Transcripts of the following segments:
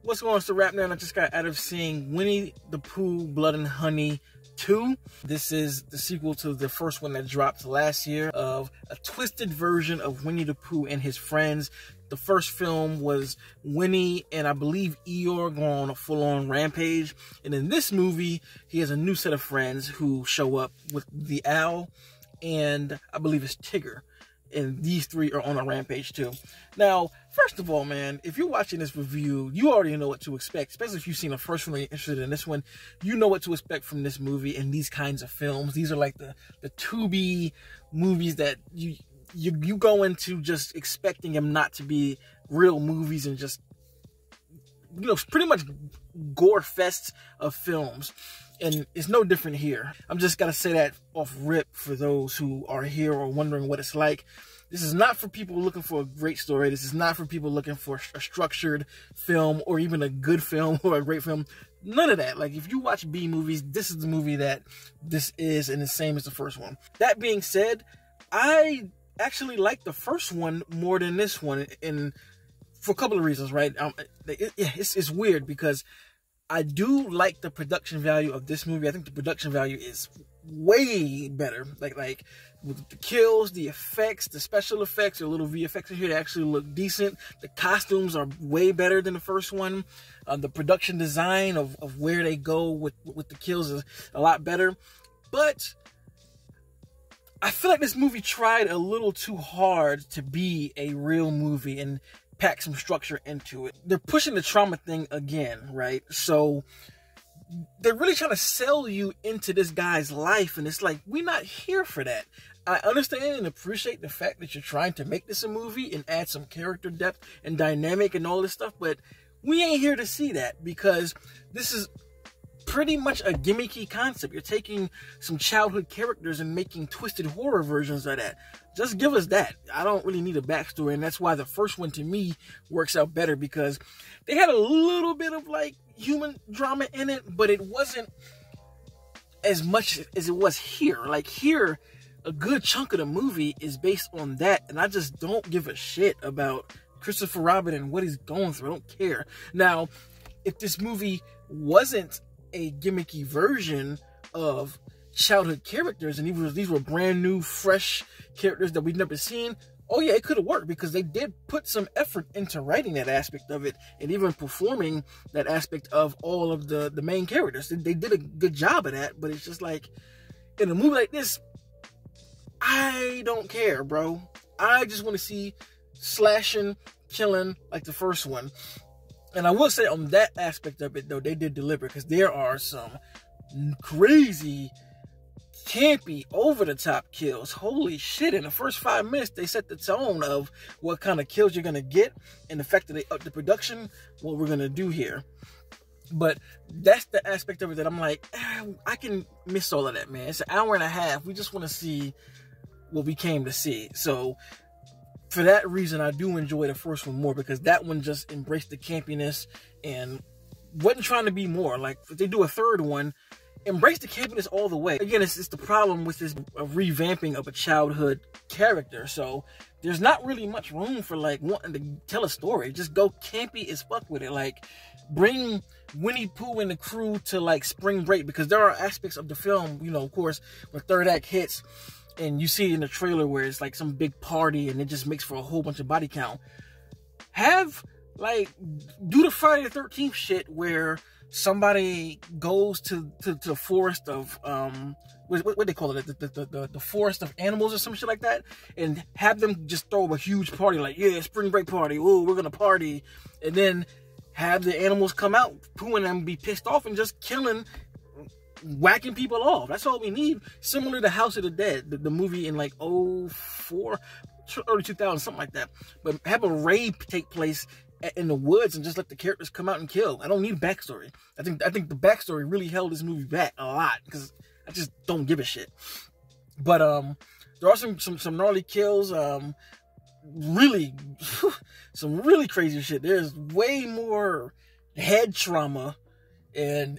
What's going on, it's the RapNerd. I just got out of seeing Winnie the Pooh, Blood and Honey 2. This is the sequel to the first one that dropped last year of a twisted version of Winnie the Pooh and his friends. The first film was Winnie and I believe Eeyore going on a full-on rampage. And in this movie, he has a new set of friends who show up with the owl and I believe it's Tigger. And these three are on a rampage too. Now, first of all, man, if you're watching this review, you already know what to expect. Especially if you've seen the first one and you're interested in this one, you know what to expect from this movie and these kinds of films. These are like the Tubi movies that you go into just expecting them not to be real movies and just, you know, pretty much gore fests of films. And it's no different here. I'm just gotta say that off rip for those who are here or wondering what it's like. This is not for people looking for a great story. This is not for people looking for a structured film or even a good film or a great film. None of that. Like, if you watch B movies, this is the movie that this is, and the same as the first one. That being said, I actually like the first one more than this one, and for a couple of reasons, right? It's weird because I do like the production value of this movie. I think the production value is way better. Like with the kills, the effects, the special effects, or little VFX in here, they actually look decent. The costumes are way better than the first one. The production design of where they go with the kills is a lot better. But I feel like this movie tried a little too hard to be a real movie and pack some structure into it. They're pushing the trauma thing again, right? So they're really trying to sell you into this guy's life, and it's like, we're not here for that. I understand and appreciate the fact that you're trying to make this a movie and add some character depth and dynamic and all this stuff, but we ain't here to see that because this is pretty much a gimmicky concept. You're taking some childhood characters and making twisted horror versions of that. Just give us that. I don't really need a backstory, and that's why the first one to me works out better, because they had a little bit of like human drama in it, but it wasn't as much as it was here. Like here, a good chunk of the movie is based on that, and I just don't give a shit about Christopher Robin and what he's going through. I don't care. Now, if this movie wasn't a gimmicky version of childhood characters and these were brand new, fresh characters that we've never seen, oh yeah, it could have worked because they did put some effort into writing that aspect of it and even performing that aspect of all of the main characters. They did a good job of that, but it's just like, in a movie like this, I don't care, bro. I just want to see slashing, killing like the first one. And I will say on that aspect of it, though, they did deliver, because there are some crazy, campy, over-the-top kills. Holy shit, in the first 5 minutes, they set the tone of what kind of kills you're going to get, and the fact that they upped the production, what we're going to do here. But that's the aspect of it that I'm like, I can miss all of that, man. It's an hour and a half. We just want to see what we came to see. So for that reason, I do enjoy the first one more, because that one just embraced the campiness and wasn't trying to be more. Like, if they do a third one, embrace the campiness all the way. Again, it's the problem with this revamping of a childhood character. So there's not really much room for like wanting to tell a story. Just go campy as fuck with it. Like, bring Winnie Pooh and the crew to like spring break, because there are aspects of the film, you know, of course, when third act hits, and you see in the trailer where it's like some big party and it just makes for a whole bunch of body count. Have, like, do the Friday the 13th shit where somebody goes to the forest of, what they call it, the forest of animals or some shit like that, and have them just throw a huge party, like, yeah, spring break party, oh, we're gonna party, and then have the animals come out, Pooh and them be pissed off and just killing, whacking people off. That's all we need. Similar to House of the Dead, the movie in like 04, early 2000, something like that. But have a raid take place in the woods and just let the characters come out and kill. I don't need backstory. I think the backstory really held this movie back a lot, because I just don't give a shit. But there are some gnarly kills. Really, some really crazy shit. There's way more head trauma in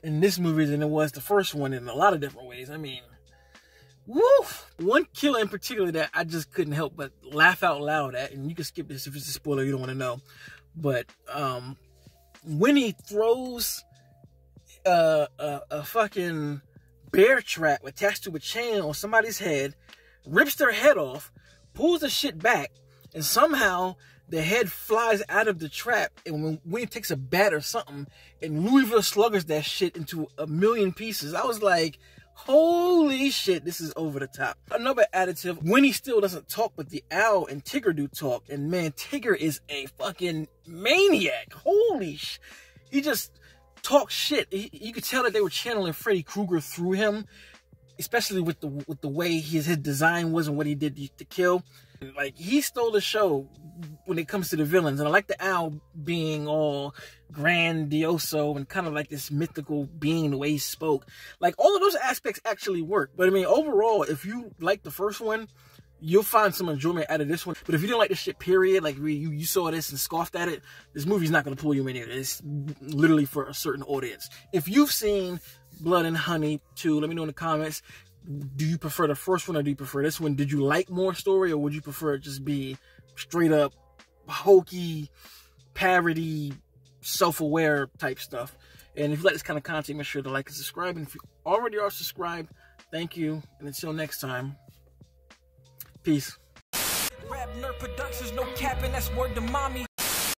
this movie than it was the first one in a lot of different ways. I mean, woo! One kill in particular that I just couldn't help but laugh out loud at, and you can skip this if it's a spoiler you don't want to know. But Winnie throws a fucking bear trap attached to a chain on somebody's head, rips their head off, pulls the shit back, and somehow the head flies out of the trap, and when Winnie takes a bat or something, and Louisville sluggers that shit into a million pieces. I was like, holy shit, this is over the top. Another additive, Winnie still doesn't talk, but the owl and Tigger do talk, and man, Tigger is a fucking maniac. Holy sh... He just talks shit. You could tell that they were channeling Freddy Krueger through him, especially with the way his design was and what he did to kill. Like, he stole the show when it comes to the villains. And I like the owl being all grandioso and kind of like this mythical being, the way he spoke. Like, all of those aspects actually work. But I mean, overall, if you like the first one, you'll find some enjoyment out of this one. But if you didn't like this shit, period, like you saw this and scoffed at it, this movie's not going to pull you in here. It's literally for a certain audience. If you've seen Blood and Honey 2, let me know in the comments. Do you prefer the first one or do you prefer this one? Did you like more story, or would you prefer it just be straight up hokey, parody, self-aware type stuff? And if you like this kind of content, make sure to like and subscribe. And if you already are subscribed, thank you. And until next time, peace. RapNerd Productions, no capping, that's word to mommy.